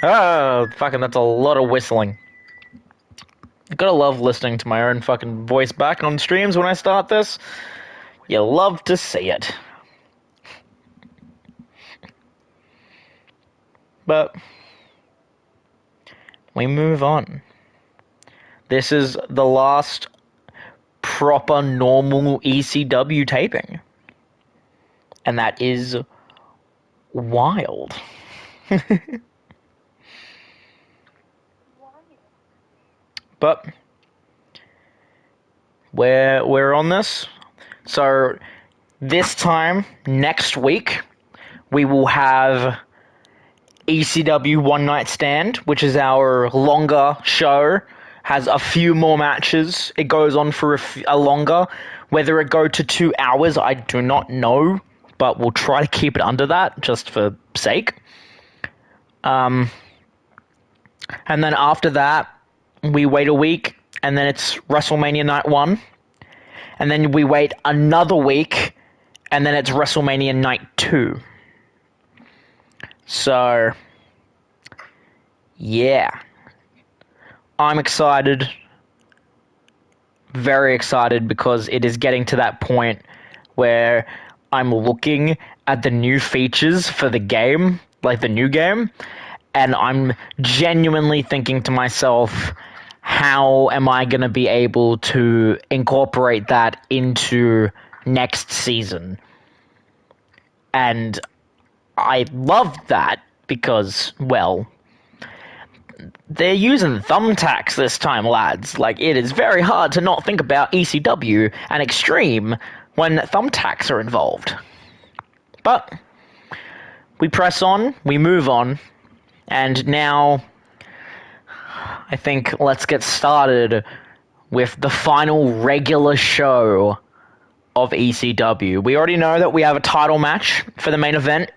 Oh, fucking, that's a lot of whistling. I gotta love listening to my own fucking voice back on streams when I start this. You love to see it. But we move on. This is the last proper normal ECW taping. And that is wild. But we're on this. So this time next week we will have ECW One Night Stand, which is our longer show, has a few more matches. It goes on for a longer. Whether it go to 2 hours, I do not know, but we'll try to keep it under that, just for sake. And then after that, we wait a week, and then it's WrestleMania Night 1. And then we wait another week, and then it's WrestleMania Night 2. So, yeah. I'm excited. Very excited, because it is getting to that point where I'm looking at the new features for the game, like the new game, and I'm genuinely thinking to myself, how am I going to be able to incorporate that into next season? And I love that because, well, they're using thumbtacks this time, lads. Like, it is very hard to not think about ECW and Extreme when thumbtacks are involved. But we press on, we move on, and now I think let's get started with the final regular show of ECW. We already know that we have a title match for the main event,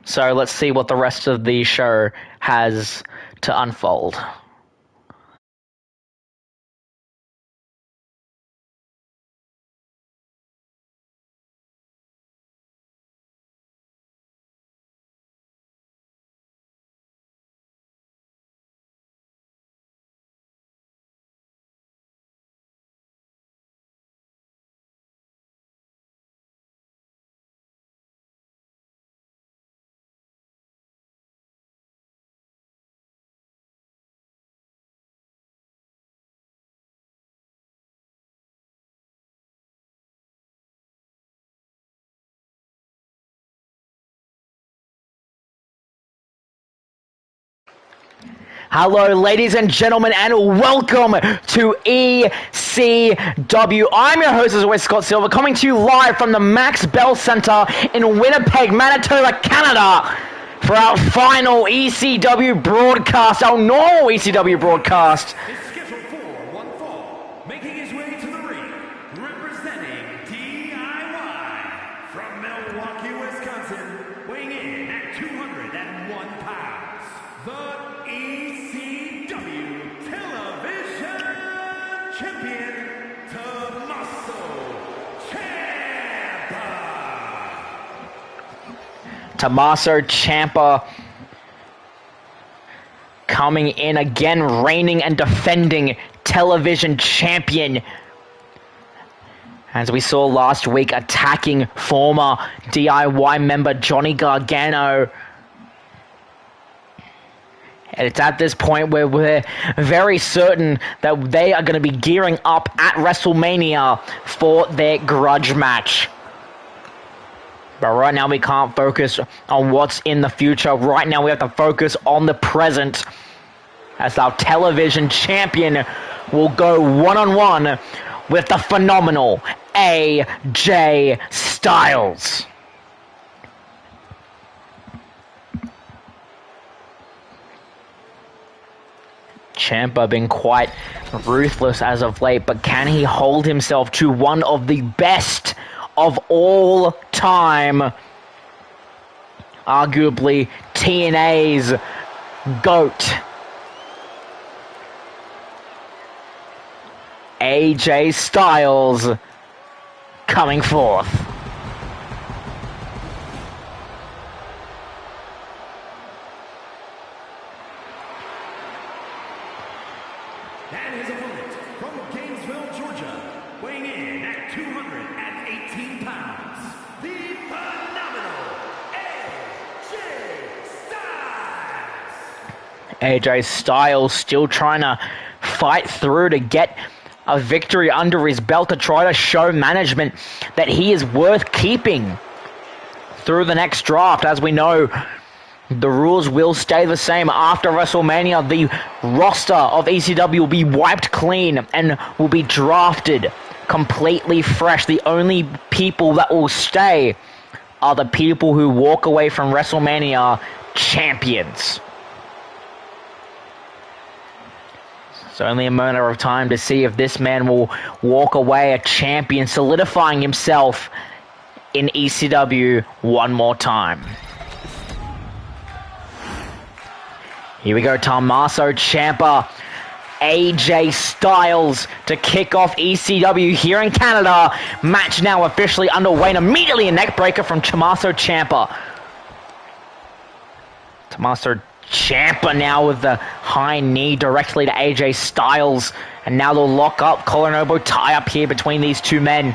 so let's see what the rest of the show has to unfold. Hello, ladies and gentlemen, and welcome to ECW. I'm your host, as always, Scott Silver, coming to you live from the Max Bell Center in Winnipeg, Manitoba, Canada, for our final ECW broadcast, our normal ECW broadcast. Is scheduled for one fall, making his way to the ring, representing DIY from Milwaukee, Wisconsin, weighing in at 201 pounds, the ECW Television Champion, Tommaso Ciampa. Tommaso Ciampa coming in again, reigning and defending television champion. As we saw last week, attacking former DIY member Johnny Gargano. And it's at this point where we're very certain that they are going to be gearing up at WrestleMania for their grudge match. But right now we can't focus on what's in the future. Right now we have to focus on the present, as our television champion will go one-on-one with the phenomenal AJ Styles. Ciampa been quite ruthless as of late, but can he hold himself to one of the best of all time? Arguably TNA's GOAT. AJ Styles coming forth. And his opponent from Gainesville, Georgia, weighing in at 218 pounds, the phenomenal AJ Styles. AJ Styles still trying to fight through to get a victory under his belt to try to show management that he is worth keeping through the next draft. As we know, the rules will stay the same after WrestleMania. The roster of ECW will be wiped clean and will be drafted completely fresh. The only people that will stay are the people who walk away from WrestleMania champions. It's only a matter of time to see if this man will walk away a champion, solidifying himself in ECW one more time. Here we go, Tommaso Ciampa, AJ Styles to kick off ECW here in Canada. Match now officially underway, and immediately a neck breaker from Tommaso Ciampa. Tommaso Ciampa now with the high knee directly to AJ Styles, and now they'll lock up, collar and elbow tie up here between these two men.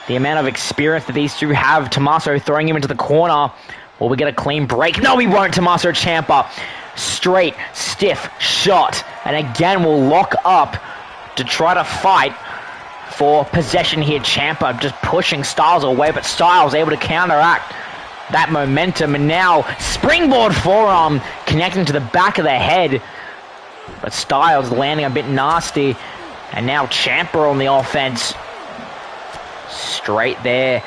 The amount of experience that these two have, Tommaso throwing him into the corner. Will we get a clean break? No, we won't. Tommaso Ciampa, straight, stiff shot, and again we'll lock up to try to fight for possession here. Ciampa just pushing Styles away, but Styles able to counteract that momentum, and now springboard forearm connecting to the back of the head, but Styles landing a bit nasty, and now Ciampa on the offense. Straight there,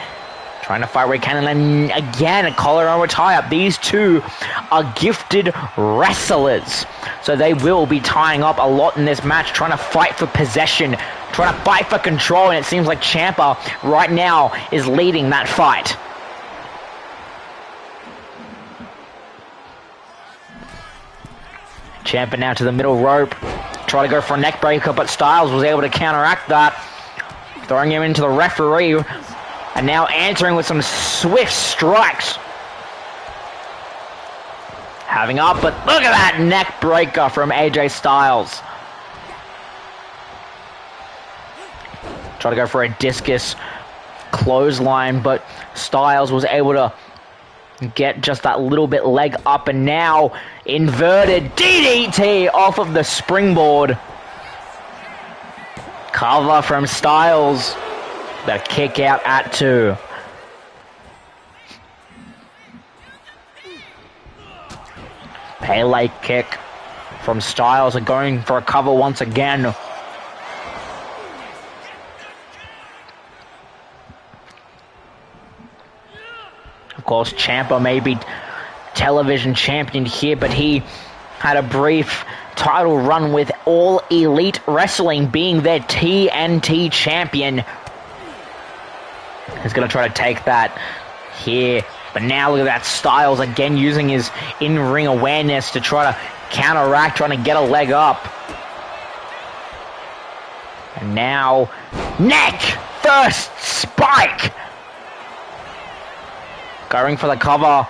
trying to fight where he can, and then again a collar and tie up. These two are gifted wrestlers, so they will be tying up a lot in this match, trying to fight for possession, trying to fight for control, and it seems like Ciampa right now is leading that fight. Ciampa now to the middle rope, try to go for a neck breaker, but Styles was able to counteract that, throwing him into the referee, and now answering with some swift strikes. Having up, but look at that neck breaker from AJ Styles. Try to go for a discus clothesline, but Styles was able to get just that little bit leg up, and now inverted DDT off of the springboard. Cover from Styles. The kick out at 2. Pele kick from Styles, and going for a cover once again. Of course, Ciampa may be television champion here, but he had a brief title run with All Elite Wrestling, being their TNT champion. He's going to try to take that here. But now look at that, Styles again using his in-ring awareness to try to counteract, trying to get a leg up. And now, neck first spike. Going for the cover.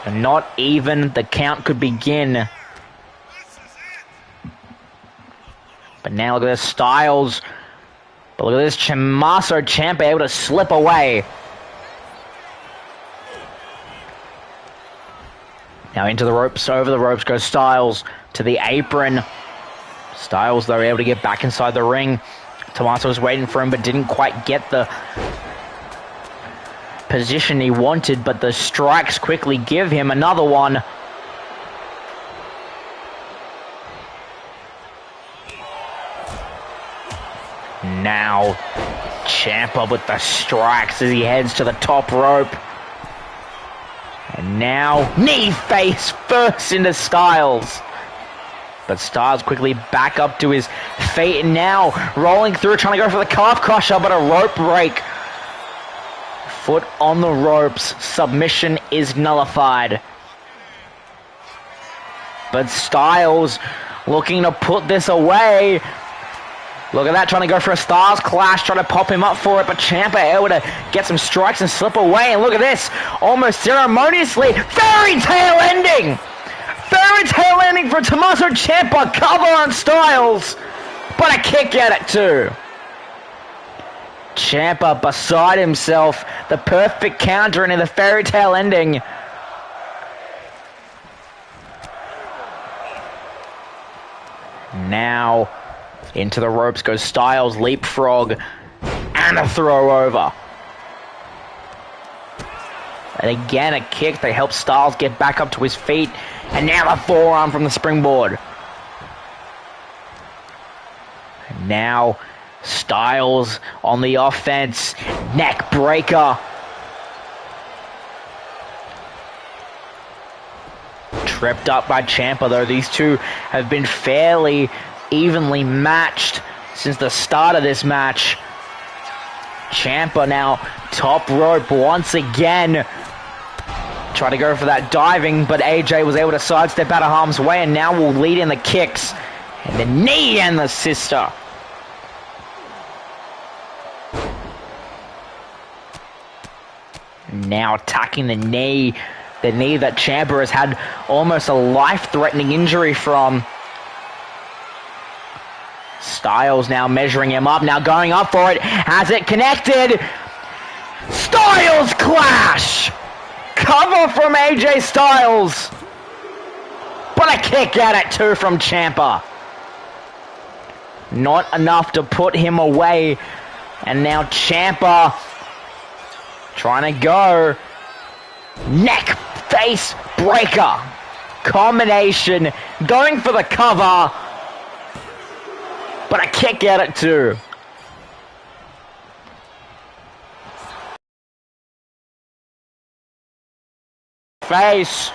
And not even the count could begin. But now look at this, Styles. But look at this, Tommaso Ciampa able to slip away. Now into the ropes, over the ropes goes Styles to the apron. Styles, though, able to get back inside the ring. Tommaso was waiting for him, but didn't quite get the position he wanted, but the strikes quickly give him another one. Now, Ciampa with the strikes as he heads to the top rope. And now, knee face first into Styles. But Styles quickly back up to his feet, and now rolling through, trying to go for the calf crusher, but a rope break. Foot on the ropes, submission is nullified. But Styles looking to put this away. Look at that, trying to go for a Styles clash, trying to pop him up for it, but Ciampa able to get some strikes and slip away. And look at this, almost ceremoniously, fairy tale ending! Fairy tale landing for Tommaso Ciampa, cover on Styles, but a kick at it too. Ciampa beside himself, the perfect counter into the fairy tale ending. Now, into the ropes goes Styles, leapfrog, and a throw over. And again, a kick that helps Styles get back up to his feet. And now a forearm from the springboard. And now, Styles on the offense. Neck breaker. Tripped up by Ciampa, though. These two have been fairly evenly matched since the start of this match. Ciampa now top rope once again. Try to go for that diving, but AJ was able to sidestep out of harm's way, and now will lead in the kicks. And the knee and the sister. Now attacking the knee. The knee that Ciampa has had almost a life-threatening injury from. Styles now measuring him up, now going up for it. Has it connected? Styles clash! Cover from AJ Styles. But a kick at it too from Ciampa. Not enough to put him away. And now Ciampa trying to go. Neck face breaker. Combination. Going for the cover. But a kick at it too. Face.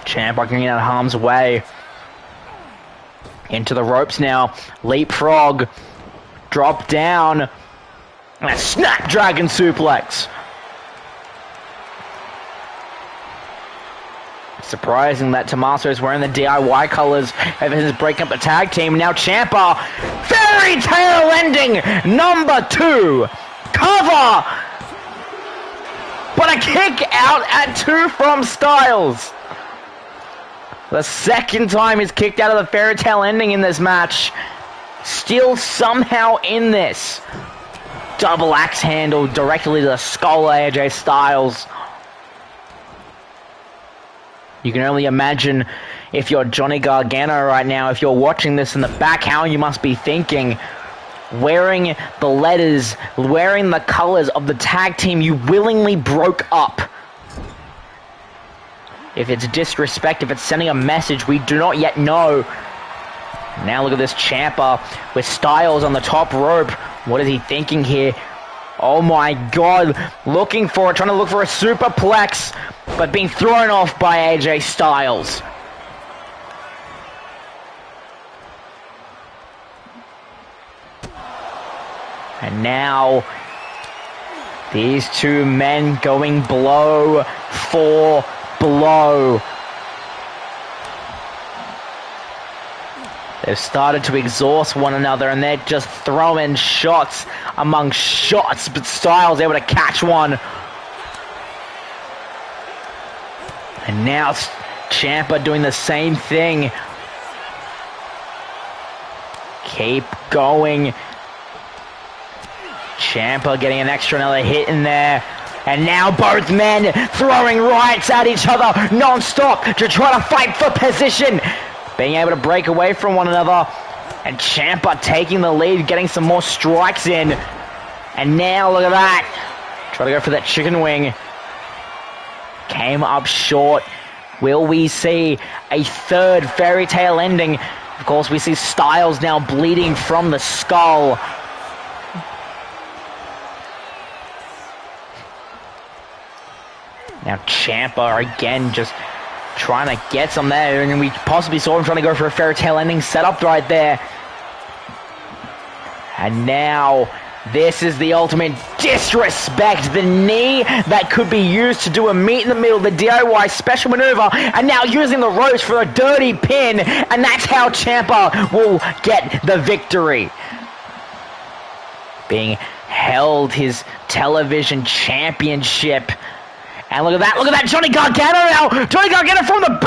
Ciampa getting out of harm's way. Into the ropes now. Leapfrog. Drop down. And a snapdragon suplex. Surprising that Tommaso is wearing the DIY colors of his breaking up the tag team. Now Ciampa, fairy tale ending, number 2, cover, but a kick out at 2 from Styles. The second time he's kicked out of the fairy tale ending in this match. Still somehow in this. Double axe handle directly to the skull of AJ Styles. You can only imagine if you're Johnny Gargano right now, if you're watching this in the back, how you must be thinking. Wearing the letters, wearing the colors of the tag team you willingly broke up. If it's disrespect, if it's sending a message, we do not yet know. Now look at this Ciampa with Styles on the top rope. What is he thinking here? Oh my god, looking for it, trying to look for a superplex, but being thrown off by AJ Styles. And now, these two men going blow for blow. They've started to exhaust one another, and they're just throwing shots among shots, but Styles able to catch one. And now Ciampa doing the same thing. Keep going. Ciampa getting an extra another hit in there. And now both men throwing rights at each other non-stop to try to fight for position. Being able to break away from one another. And Ciampa taking the lead, getting some more strikes in. And now look at that. Try to go for that chicken wing. Came up short. Will we see a third fairy tale ending? Of course, we see Styles now bleeding from the skull. Now Ciampa again just trying to get some there, and we possibly saw him trying to go for a fairy tale ending setup right there. And now this is the ultimate disrespect. The knee that could be used to do a meet in the middle, the DIY special maneuver, and now using the ropes for a dirty pin, and that's how Ciampa will get the victory. Being held his television championship And look at that, Johnny Gargano now! Johnny Gargano from the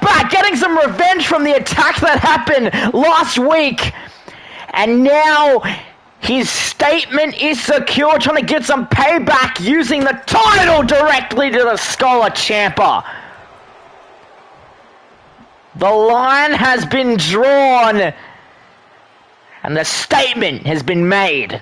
back, getting some revenge from the attack that happened last week. And now his statement is secure, trying to get some payback using the title directly to the skull of Ciampa. The line has been drawn, and the statement has been made.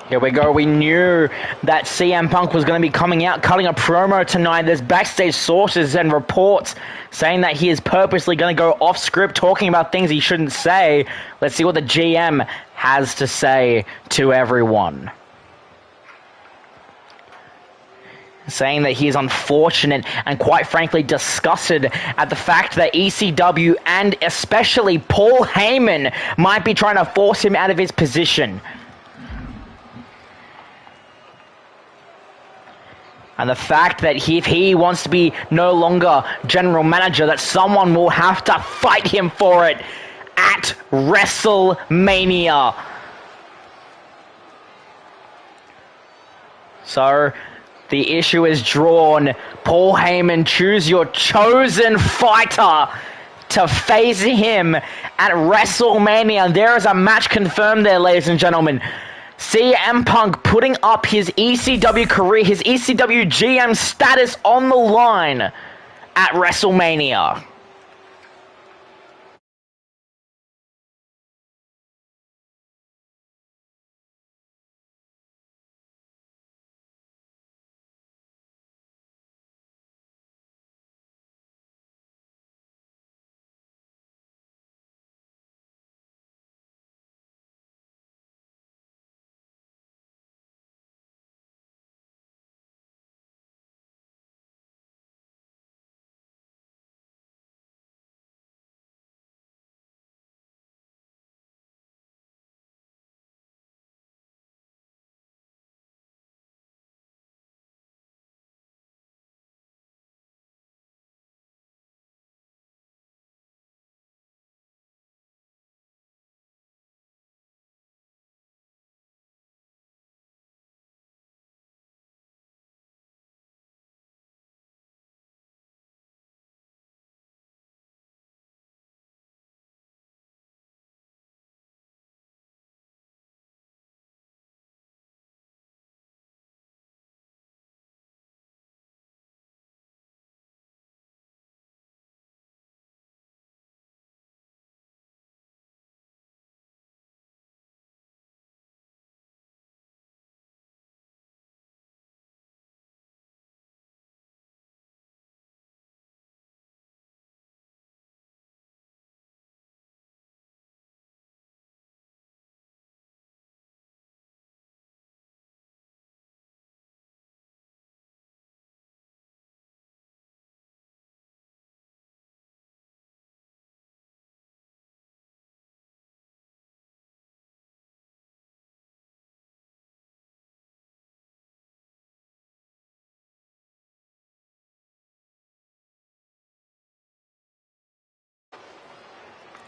Here we go. We knew that CM Punk was going to be coming out, cutting a promo tonight. There's backstage sources and reports saying that he is purposely going to go off script, talking about things he shouldn't say. Let's see what the GM has to say to everyone. Saying that he is unfortunate and quite frankly disgusted at the fact that ECW and especially Paul Heyman might be trying to force him out of his position. And the fact that if he wants to be no longer general manager, that someone will have to fight him for it at WrestleMania. So the issue is drawn. Paul Heyman, choose your chosen fighter to face him at WrestleMania. There is a match confirmed there, ladies and gentlemen. CM Punk putting up his ECW career, his ECW GM status on the line at WrestleMania.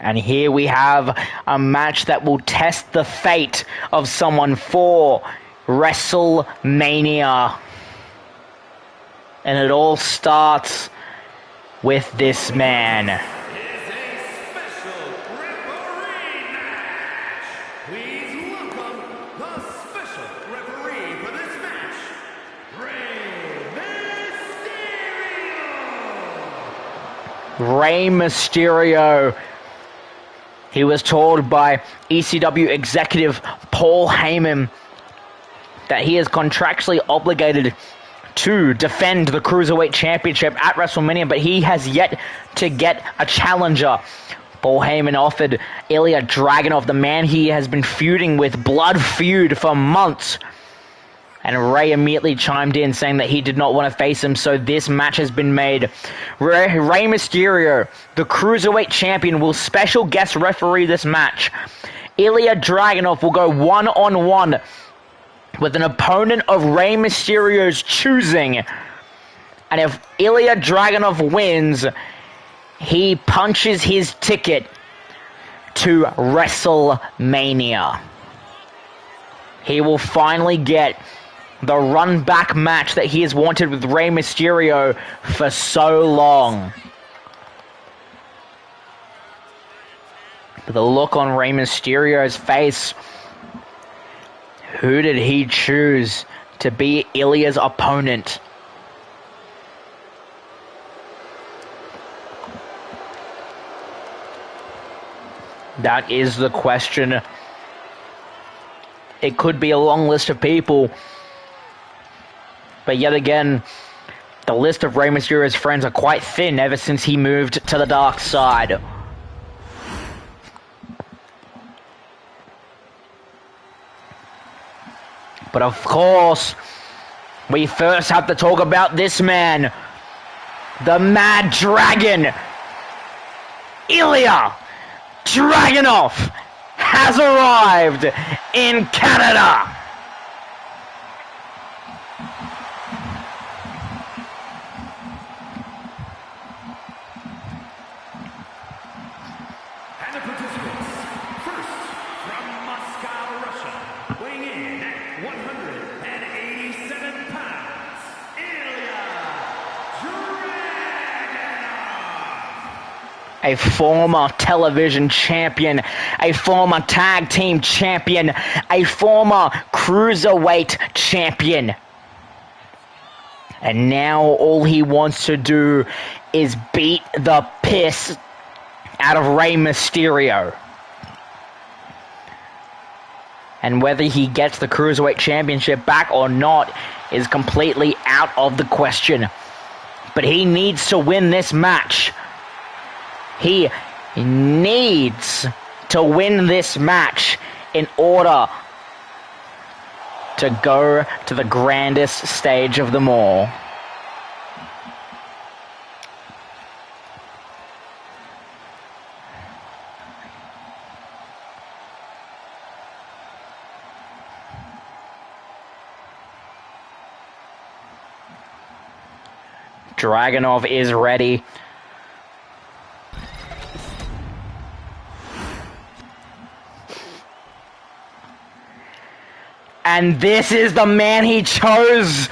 And here we have a match that will test the fate of someone for WrestleMania. And it all starts with this man. Is a special referee match. Please welcome the special referee for this match, Rey Mysterio. He was told by ECW executive Paul Heyman that he is contractually obligated to defend the Cruiserweight Championship at WrestleMania, but he has yet to get a challenger. Paul Heyman offered Ilya Dragunov, the man he has been feuding with, blood feud for months. And Rey immediately chimed in saying that he did not want to face him, so this match has been made. Rey Mysterio, the Cruiserweight Champion, will special guest referee this match. Ilya Dragunov will go one-on-one with an opponent of Rey Mysterio's choosing. And if Ilya Dragunov wins, he punches his ticket to WrestleMania. He will finally get the run-back match that he has wanted with Rey Mysterio for so long. But the look on Rey Mysterio's face, who did he choose to be Ilya's opponent? That is the question. It could be a long list of people. But yet again, the list of Rey Mysterio's friends are quite thin ever since he moved to the dark side. But of course, we first have to talk about this man, the Mad Dragon. Ilya Dragunov has arrived in Canada. And the participants, first from Moscow, Russia, weighing in at 187 pounds, Ilya Dragunov. A former television champion, a former tag team champion, a former cruiserweight champion. And now all he wants to do is beat the piss out of Rey Mysterio. And whether he gets the Cruiserweight Championship back or not is completely out of the question. But he needs to win this match. He needs to win this match in order to go to the grandest stage of them all. Dragunov is ready. And this is the man he chose.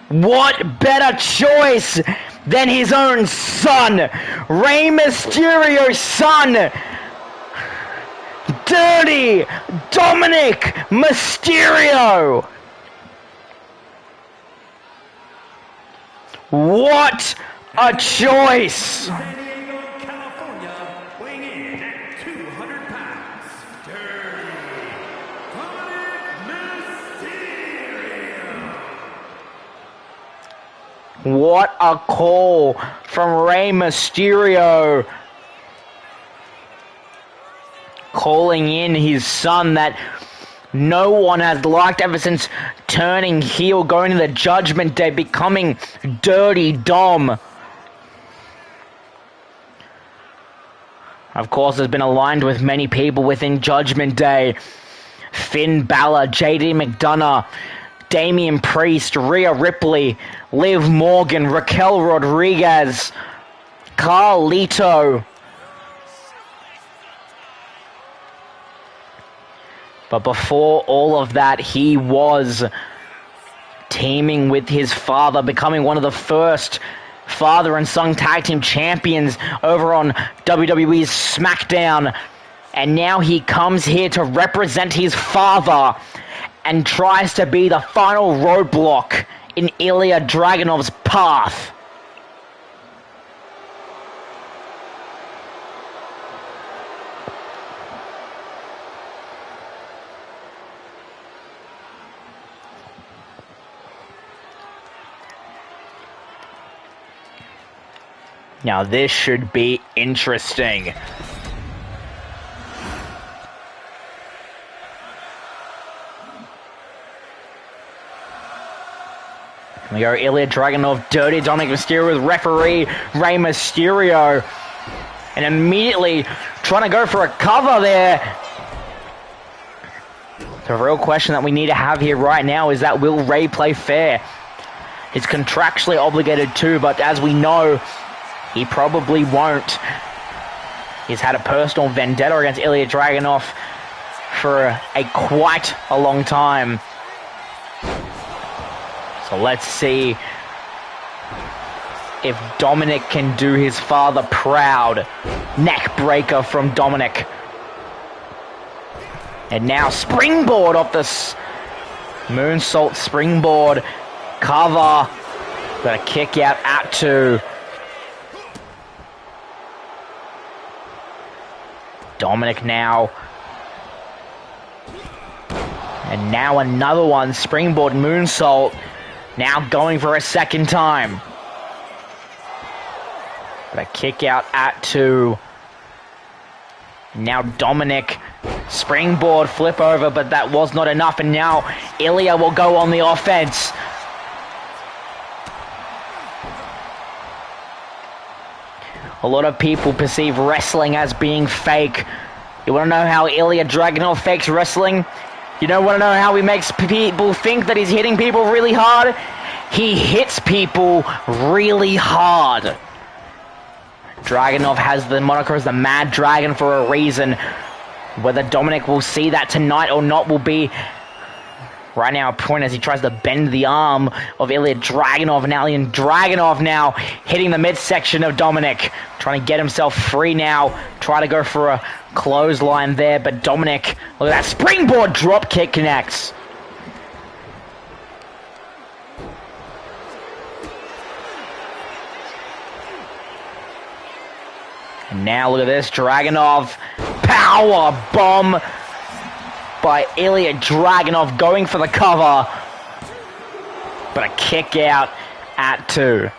What better choice than his own son, Rey Mysterio's son, Dirty Dominic Mysterio. What a choice! San Diego, California, weighing in at 200 pounds, Dirty Dominic Mysterio. What a call from Rey Mysterio. Calling in his son that no one has liked ever since turning heel, going to the Judgment Day, becoming Dirty Dom. Of course, has been aligned with many people within Judgment Day. Finn Balor, JD McDonough, Damian Priest, Rhea Ripley, Liv Morgan, Raquel Rodriguez, Carlito, But before all of that, he was teaming with his father, becoming one of the first father and son tag team champions over on WWE's SmackDown. And now he comes here to represent his father and tries to be the final roadblock in Ilya Dragunov's path. Now this should be interesting. We go Ilya Dragunov, Dirty Dominic Mysterio with referee Rey Mysterio. And immediately trying to go for a cover there. The real question that we need to have here right now is that will Rey play fair? He's contractually obligated to, but as we know, he probably won't. He's had a personal vendetta against Ilya Dragunov for quite a long time. So let's see if Dominic can do his father proud. Neck breaker from Dominic. And now springboard off this moonsault springboard cover. Got a kick out at 2. Dominic now. And now another one. Springboard moonsault. Now going for a second time. Got a kick out at 2. Now Dominic. Springboard flip over, but that was not enough. And now Ilya will go on the offense. A lot of people perceive wrestling as being fake. You want to know how Ilya Dragunov fakes wrestling? You don't want to know how he makes people think that he's hitting people really hard? He hits people really hard. Dragunov has the moniker as the Mad Dragon for a reason. Whether Dominic will see that tonight or not will be right now a point as he tries to bend the arm of Ilya Dragunov. Now Ilya Dragunov now hitting the midsection of Dominic. Trying to get himself free now. Try to go for a clothesline there, but Dominic, look at that springboard drop kick connects. And now look at this, Dragunov power bomb by Ilya Dragunov going for the cover, but a kick out at 2.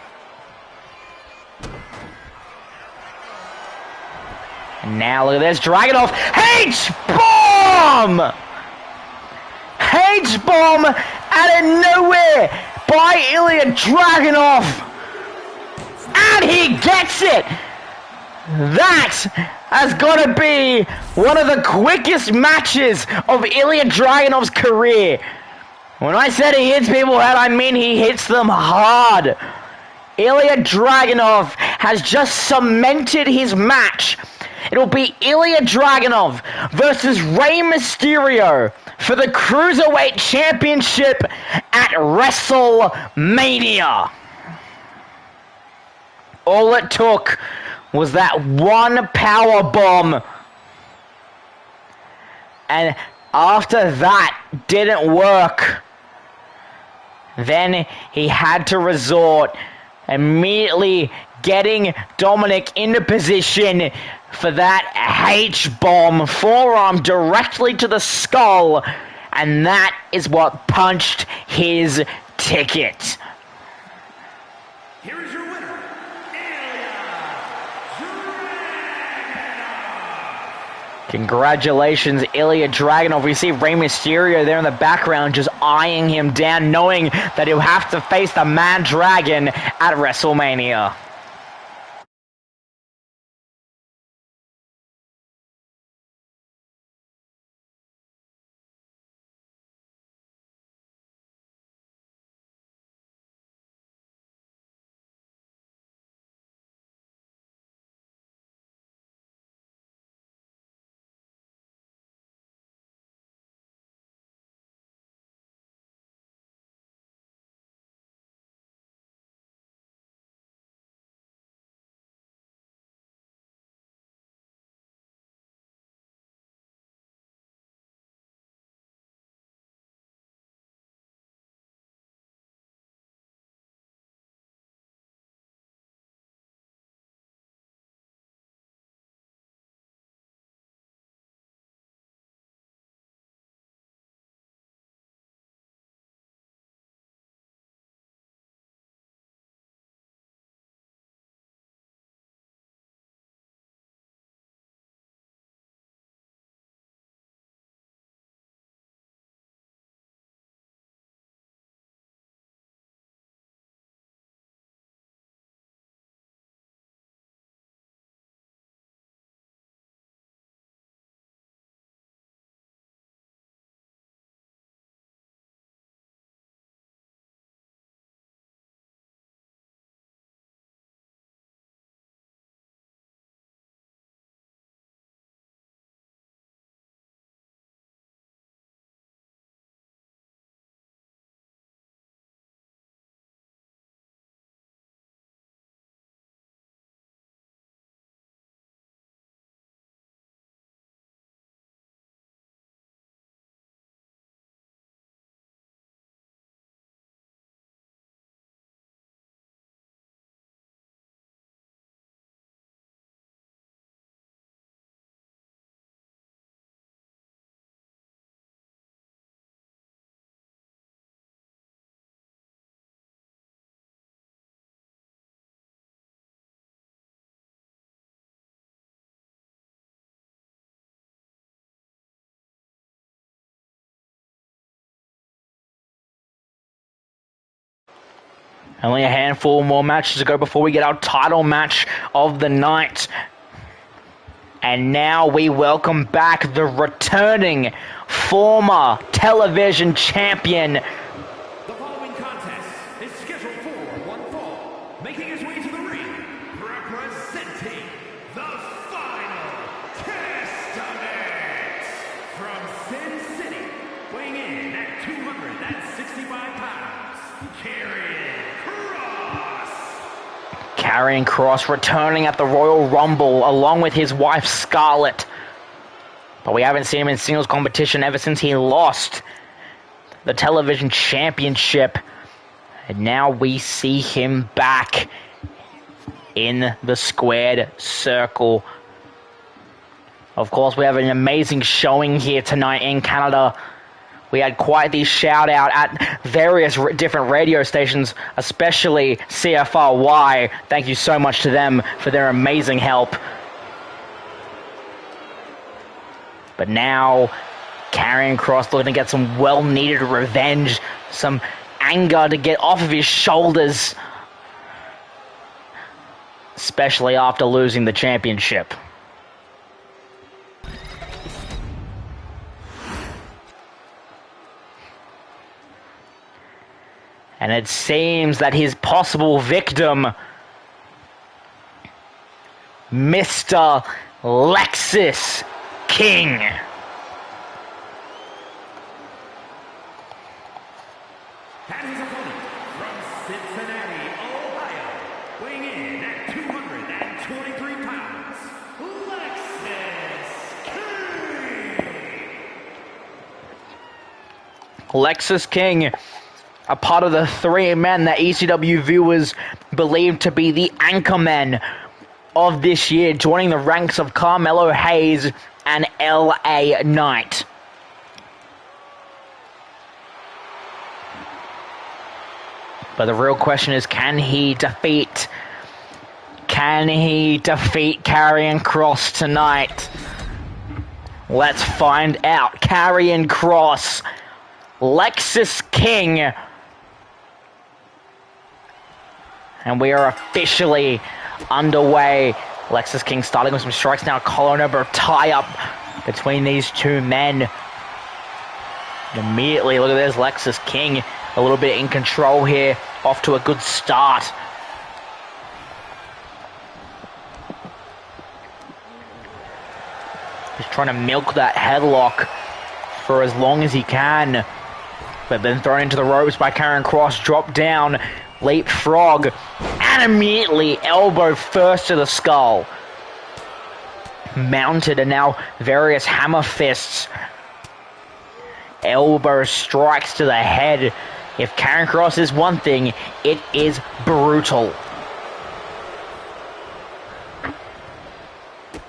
And now look at this, Dragunov H-bomb! H-bomb out of nowhere by Ilya Dragunov, and he gets it. That has got to be one of the quickest matches of Ilya Dragunov's career. When I said he hits people hard, I mean he hits them hard. Ilya Dragunov has just cemented his match. It'll be Ilya Dragunov versus Rey Mysterio for the Cruiserweight Championship at WrestleMania. All it took was that one power bomb, and after that didn't work, then he had to resort immediately getting Dominic into position for that H-bomb forearm directly to the skull, and that is what punched his ticket. Here is your winner, Ilya Dragunov. Congratulations, Ilya Dragunov. We see Rey Mysterio there in the background just eyeing him down, knowing that he'll have to face the Mad Dragon at WrestleMania. Only a handful more matches to go before we get our title match of the night. And now we welcome back the returning former television champion. The following contest is scheduled for one fall. Making his way to the ring, representing the Final Testament. From Sin City, weighing in at 265 pounds, Karrion Kross returning at the Royal Rumble along with his wife Scarlett. But we haven't seen him in singles competition ever since he lost the television championship. And now we see him back in the squared circle. Of course, we have an amazing showing here tonight in Canada. We had quite the shout out at various different radio stations, especially CFRY. Thank you so much to them for their amazing help. But now, Karrion Kross looking to get some well-needed revenge, some anger to get off of his shoulders, especially after losing the championship. And it seems that his possible victim, Mr. Lexis King. And his opponent from Cincinnati, Ohio, weighing in at 223 pounds, Lexis King. Lexis King, a part of the three men that ECW viewers believe to be the anchormen of this year, joining the ranks of Carmelo Hayes and LA Knight. But the real question is, can he defeat Karrion Kross tonight? Let's find out. Karrion Kross, Lexis King. And we are officially underway. Lexis King starting with some strikes now. Collar over tie-up between these two men. Immediately, look at this, Lexis King a little bit in control here. Off to a good start. He's trying to milk that headlock for as long as he can. But then thrown into the ropes by Karrion Kross. Drop down. Leapfrog, and immediately elbow first to the skull. Mounted, and now various hammer fists. Elbow strikes to the head. If Karrion Kross is one thing, it is brutal.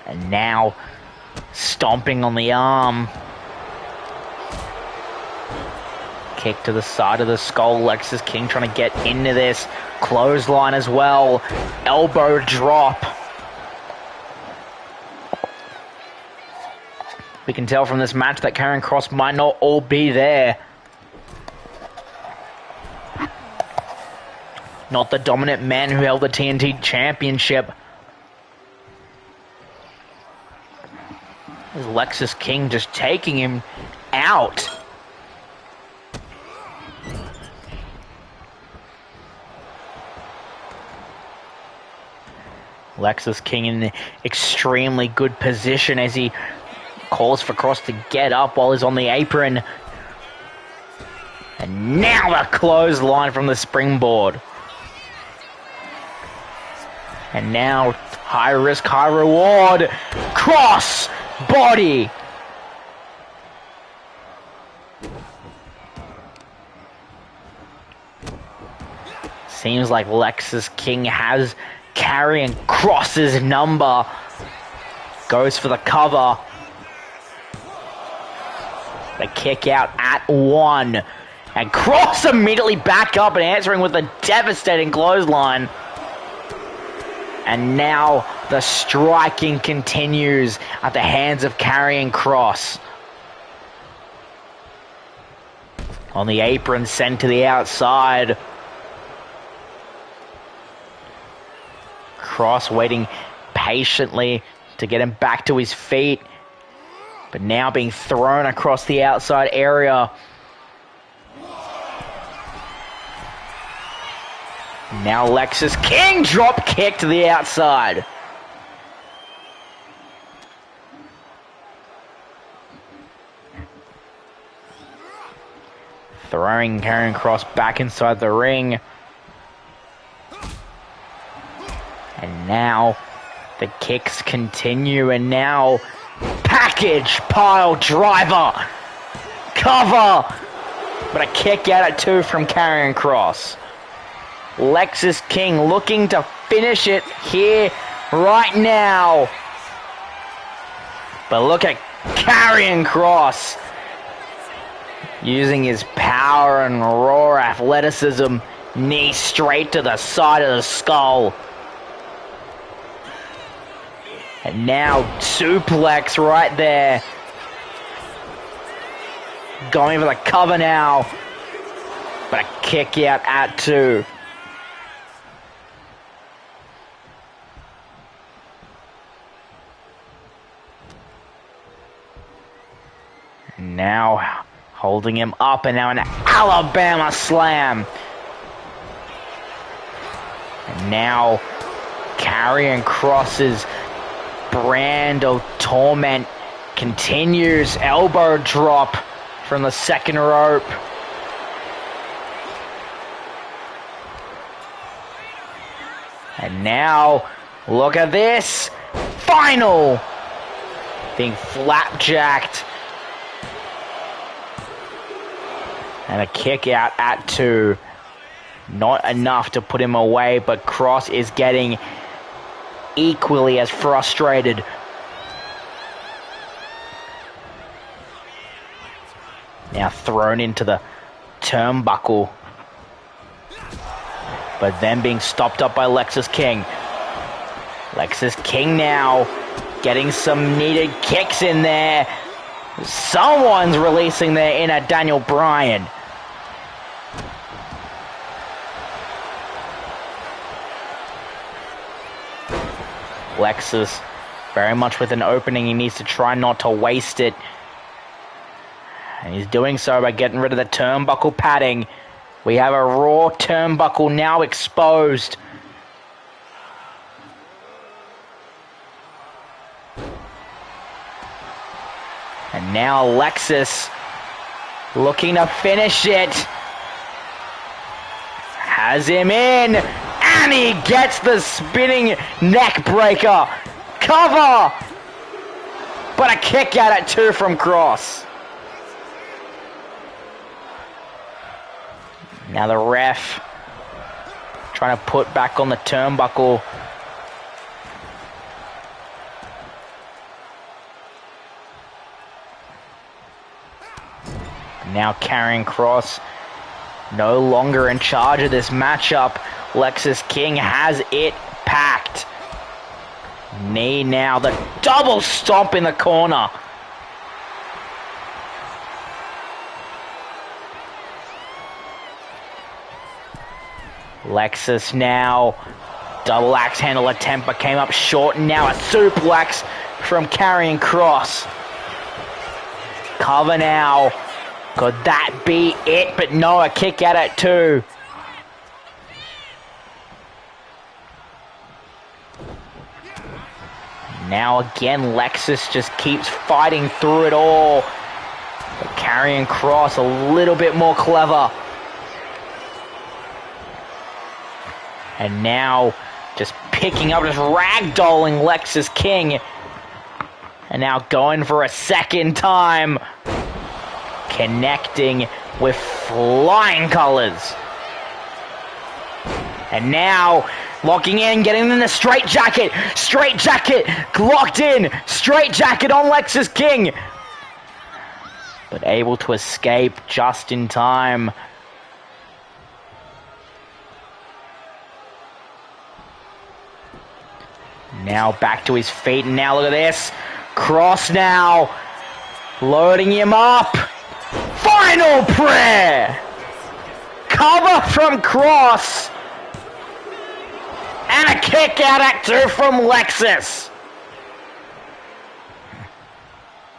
And now, stomping on the arm. Kick to the side of the skull. Lexis King trying to get into this. Clothesline as well. Elbow drop. We can tell from this match that Karrion Kross might not all be there. Not the dominant man who held the TNT Championship. Is Lexis King just taking him out? Lexis King in extremely good position as he calls for Kross to get up while he's on the apron. And now the clothesline from the springboard. And now high risk, high reward. Cross body. Seems like Lexis King has Karrion Kross's number. Goes for the cover. The kick out at one. And Kross immediately back up and answering with a devastating clothesline. And now the striking continues at the hands of Karrion Kross. On the apron, sent to the outside. Cross waiting patiently to get him back to his feet. But now being thrown across the outside area. Now Lexus King drop kick to the outside. Throwing Karrion Kross back inside the ring. And now the kicks continue, and now package pile driver. Cover. But a kick out at 2 from Karrion Kross. Lexus King looking to finish it here right now. But look at Karrion Kross using his power and raw athleticism. Knee straight to the side of the skull. And now suplex right there. Going for the cover now. But a kick out at 2. Now holding him up, and now an Alabama slam. And now Karrion Kross's brand of torment continues. Elbow drop from the second rope. And now look at this. Final. Being flapjacked. And a kick out at 2. Not enough to put him away, but Kross is getting equally as frustrated. Now thrown into the turnbuckle. But then being stopped up by Lexus King. Lexus King now getting some needed kicks in there. Someone's releasing their inner Daniel Bryan. Lexus very much with an opening. He needs to try not to waste it. And he's doing so by getting rid of the turnbuckle padding. We have a raw turnbuckle now exposed. And now Lexus looking to finish it. Has him in. And he gets the spinning neck breaker. Cover. But a kick out at 2 from Kross. Now the ref trying to put back on the turnbuckle. Now Karrion Kross no longer in charge of this matchup. Lexus King has it packed. Knee now, the double stomp in the corner. Lexus now, double axe handle attempt but came up short, and now a suplex from Karrion Kross. Cover now. Could that be it? But no, a kick out at 2. Now again, Lexus just keeps fighting through it all. But Karrion Kross a little bit more clever. And now just picking up, just ragdolling Lexus King. And now going for a second time. Connecting with flying colors. And now locking in, getting in the straight jacket. Straight jacket locked in. Straight jacket on Lexus King. But able to escape just in time. Now back to his feet, and now look at this. Kross now. Loading him up. Final prayer. Cover from Kross. And a kick out at 2 from Lexus.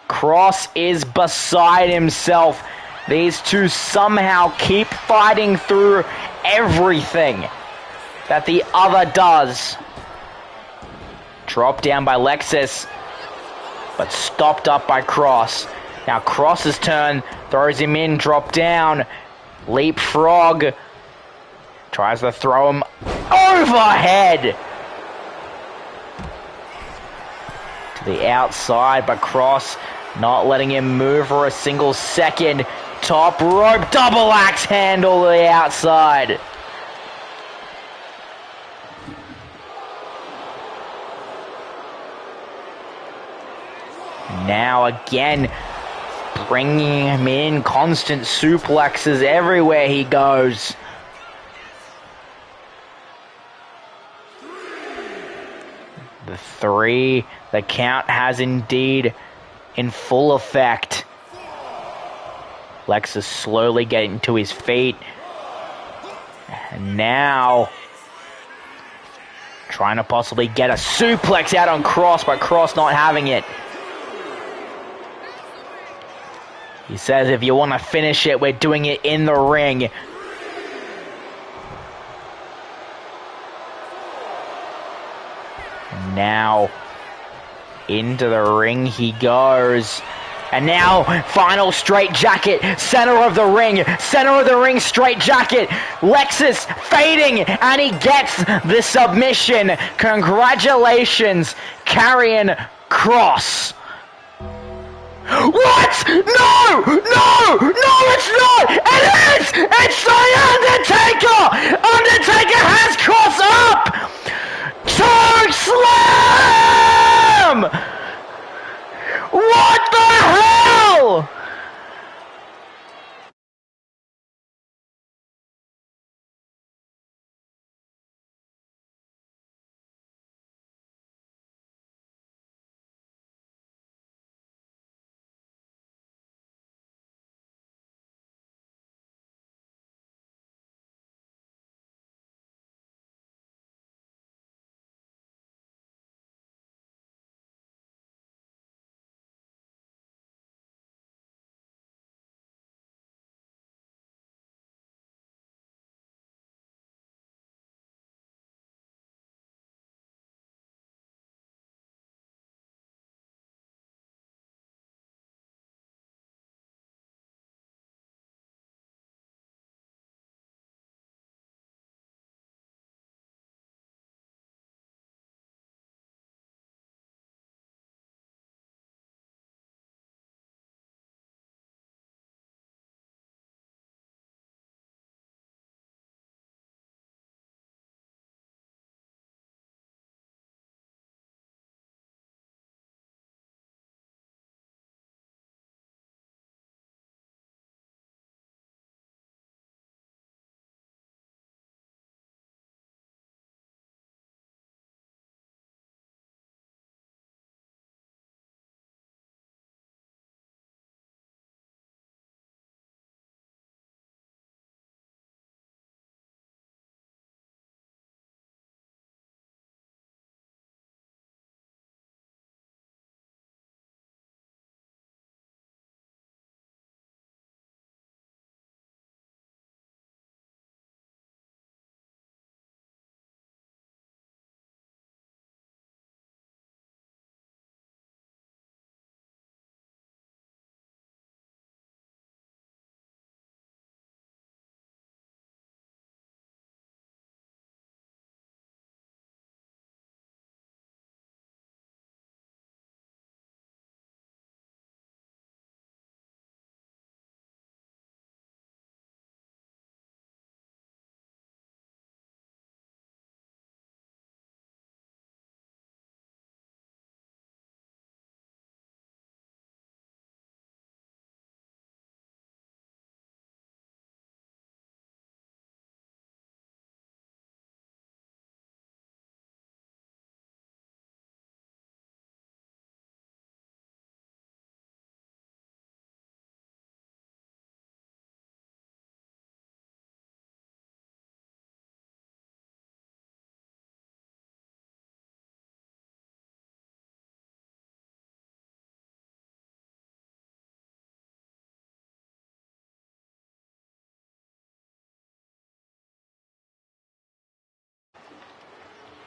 Cross is beside himself. These two somehow keep fighting through everything that the other does. Dropped down by Lexus, but stopped up by Cross. Now Cross's turn, throws him in, drop down, leapfrog, tries to throw him overhead to the outside, but Cross not letting him move for a single second. Top rope, double axe handle to the outside. Now again, bringing him in, constant suplexes everywhere he goes. The 3, the count has indeed in full effect. Lexus slowly getting to his feet. And now trying to possibly get a suplex out on Cross, but Cross not having it. He says, if you want to finish it, we're doing it in the ring. Now, into the ring he goes. And now, final straight jacket, center of the ring, straight jacket. Lexus fading, and he gets the submission. Congratulations, Karrion Kross. What? No! No! No, it's not! It is! It's the Undertaker! Undertaker has Kross up! Choke slam! What the hell?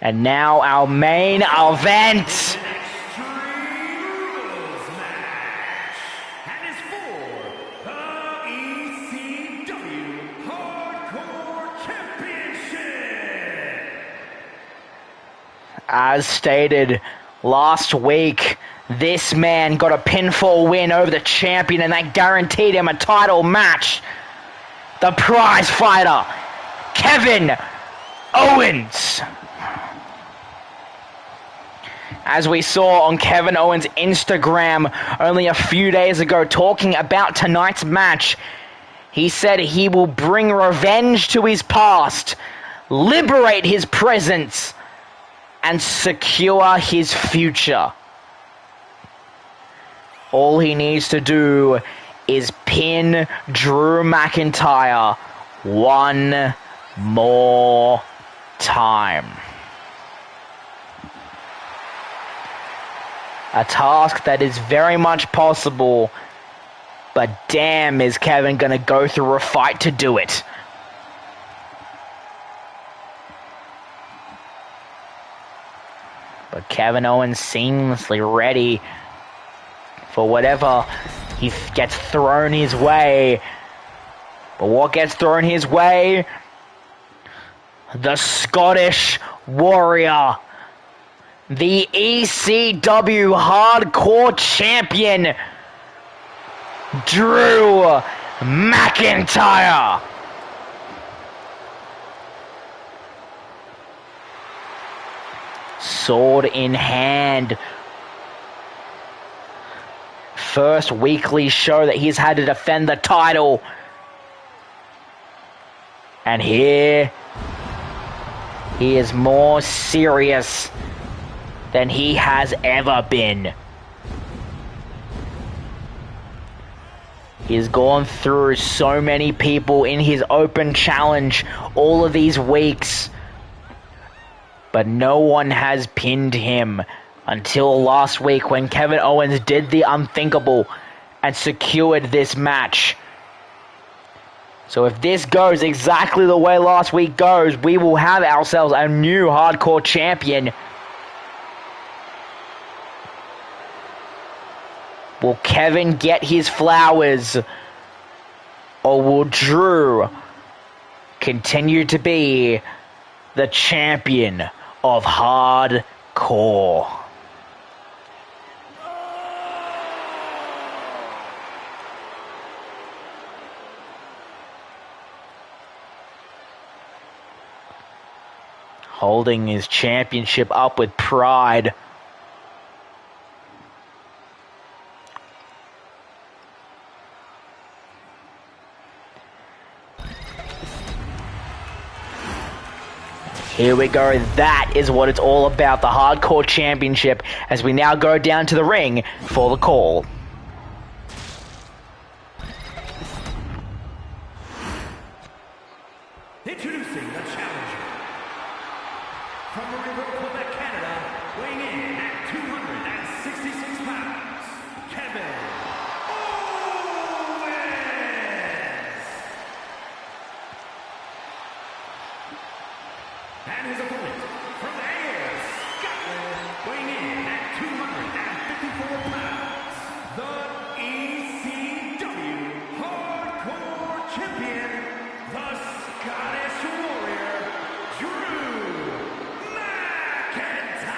And now our main event. Extreme Rules match. And is for the ECW Hardcore Championship. As stated last week, this man got a pinfall win over the champion, and that guaranteed him a title match. The prize fighter, Kevin Owens. As we saw on Kevin Owens' Instagram only a few days ago talking about tonight's match, he said he will bring revenge to his past, liberate his present, and secure his future. All he needs to do is pin Drew McIntyre one more time. A task that is very much possible, but damn is Kevin gonna go through a fight to do it. But Kevin Owens seamlessly ready for whatever he gets thrown his way. But what gets thrown his way? The Scottish Warrior, the ECW Hardcore Champion, Drew McIntyre. Sword in hand. First weekly show that he's had to defend the title. And here, he is more serious than he has ever been. He's gone through so many people in his open challenge all of these weeks, but no one has pinned him until last week when Kevin Owens did the unthinkable and secured this match. So if this goes exactly the way last week goes, we will have ourselves a new hardcore champion. Will Kevin get his flowers, or will Drew continue to be the champion of hardcore? Holding his championship up with pride. Here we go. That is what it's all about, the Hardcore Championship, as we now go down to the ring for the call. Introducing the challenger. From Montreal, Quebec, Canada, weighing in at 266 pounds, Kevin Owens. And his opponent, from Ayr, Scotland, weighing in at 254 pounds, the ECW Hardcore Champion, the Scottish Warrior, Drew McIntyre.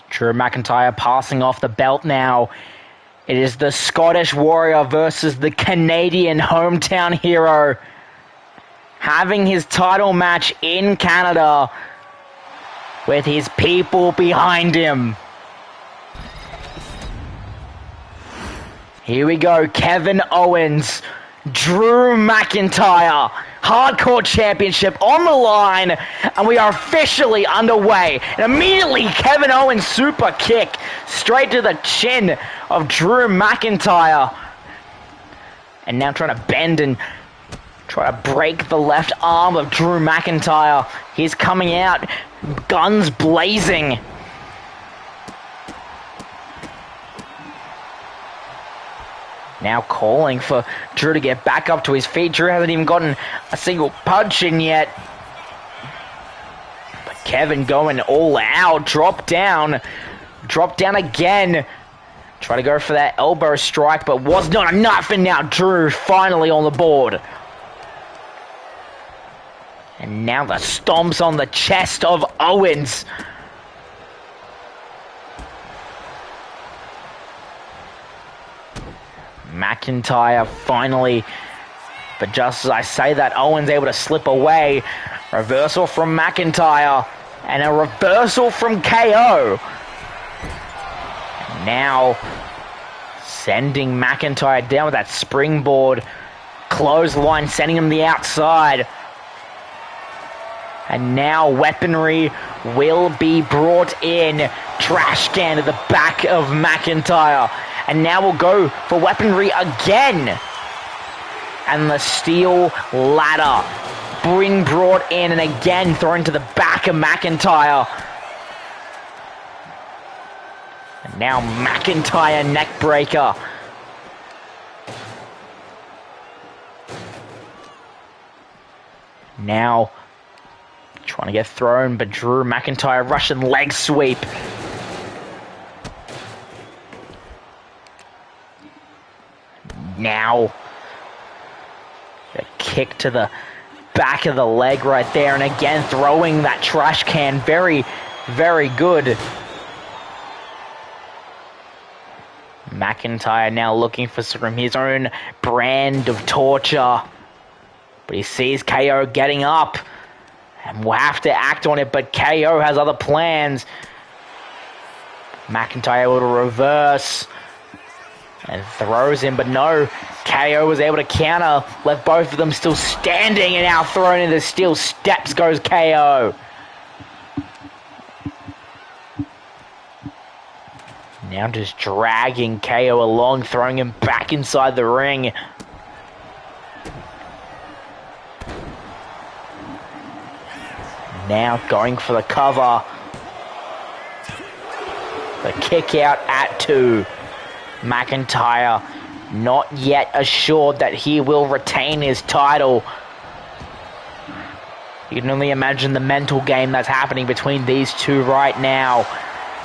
Drew McIntyre passing off the belt now. It is the Scottish Warrior versus the Canadian hometown hero, having his title match in Canada with his people behind him. Here we go, Kevin Owens, Drew McIntyre, Hardcore Championship on the line, and we are officially underway. And immediately, Kevin Owens super kick straight to the chin of Drew McIntyre. And now trying to bend and try to break the left arm of Drew McIntyre. He's coming out, guns blazing. Now calling for Drew to get back up to his feet. Drew hasn't even gotten a single punch in yet. But Kevin going all out. Drop down. Drop down again. Try to go for that elbow strike, but was not enough. And now Drew finally on the board. And now the stomps on the chest of Owens. McIntyre finally, but just as I say that, Owens able to slip away. Reversal from McIntyre and a reversal from KO. Now sending McIntyre down with that springboard clothesline, sending him the outside. And now weaponry will be brought in. Trash can to the back of McIntyre. And now we'll go for weaponry again. And the steel ladder being brought in and again thrown to the back of McIntyre. And now McIntyre neckbreaker. Now trying to get thrown, but Drew McIntyre Russian leg sweep. Now a kick to the back of the leg right there, and again throwing that trash can. Very, very good. McIntyre now looking for his own brand of torture, but he sees KO getting up and will have to act on it, but KO has other plans. McIntyre able to reverse and throws him, but no, KO was able to counter, left both of them still standing, and now thrown into the steel steps goes KO. Now just dragging KO along, throwing him back inside the ring. Now going for the cover. The kick out at 2. McIntyre not yet assured that he will retain his title. You can only imagine the mental game that's happening between these two right now.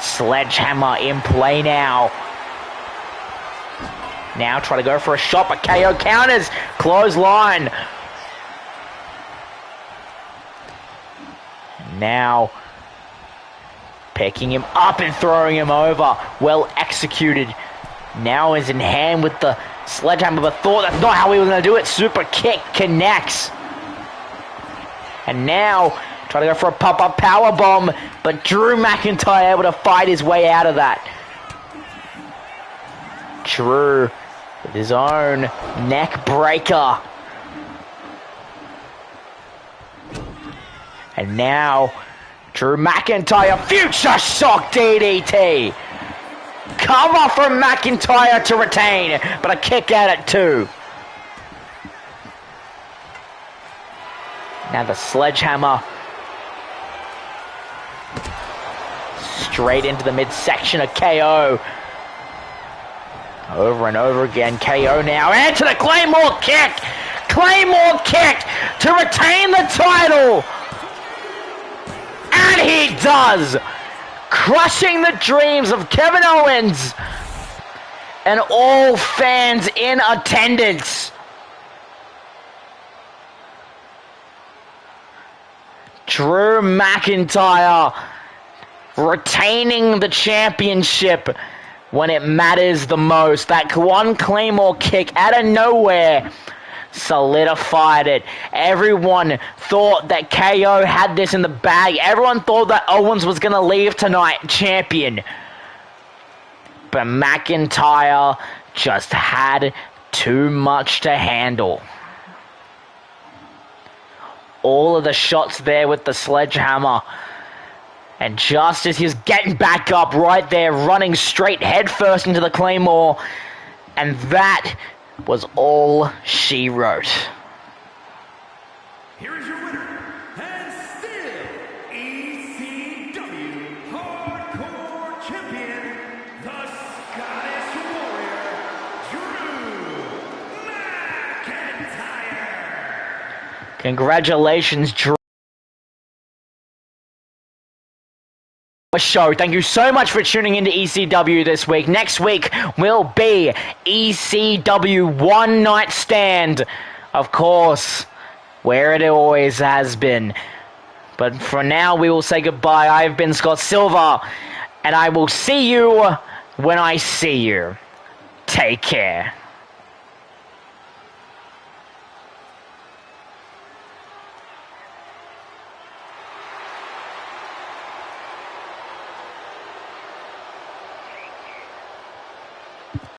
Sledgehammer in play now. Now try to go for a shot, but KO counters. Clothesline. Now picking him up and throwing him over. Well executed. Now is in hand with the sledgehammer, but thought that's not how he was going to do it. Super kick connects. And now try to go for a pop-up powerbomb, but Drew McIntyre able to fight his way out of that. Drew with his own neck breaker. And now Drew McIntyre future shock DDT. Cover from McIntyre to retain, but a kick out at 2. Now the sledgehammer. Straight into the midsection of KO. Over and over again, KO now. And to the Claymore kick! Claymore kick to retain the title! And he does! Crushing the dreams of Kevin Owens and all fans in attendance. Drew McIntyre retaining the championship when it matters the most. That one Claymore kick out of nowhere solidified it. Everyone thought that KO had this in the bag. Everyone thought that Owens was going to leave tonight champion. But McIntyre just had too much to handle. All of the shots there with the sledgehammer. And just as he was getting back up right there, running straight headfirst into the Claymore. And that was all she wrote. Here is your winner, and still ECW Hardcore Champion, the Scottish Warrior, Drew Congratulations, show. Thank you so much for tuning into ECW this week. Next week will be ECW One Night Stand, of course, where it always has been. But for now, we will say goodbye. I've been Scott Silver, and I will see you when I see you. Take care.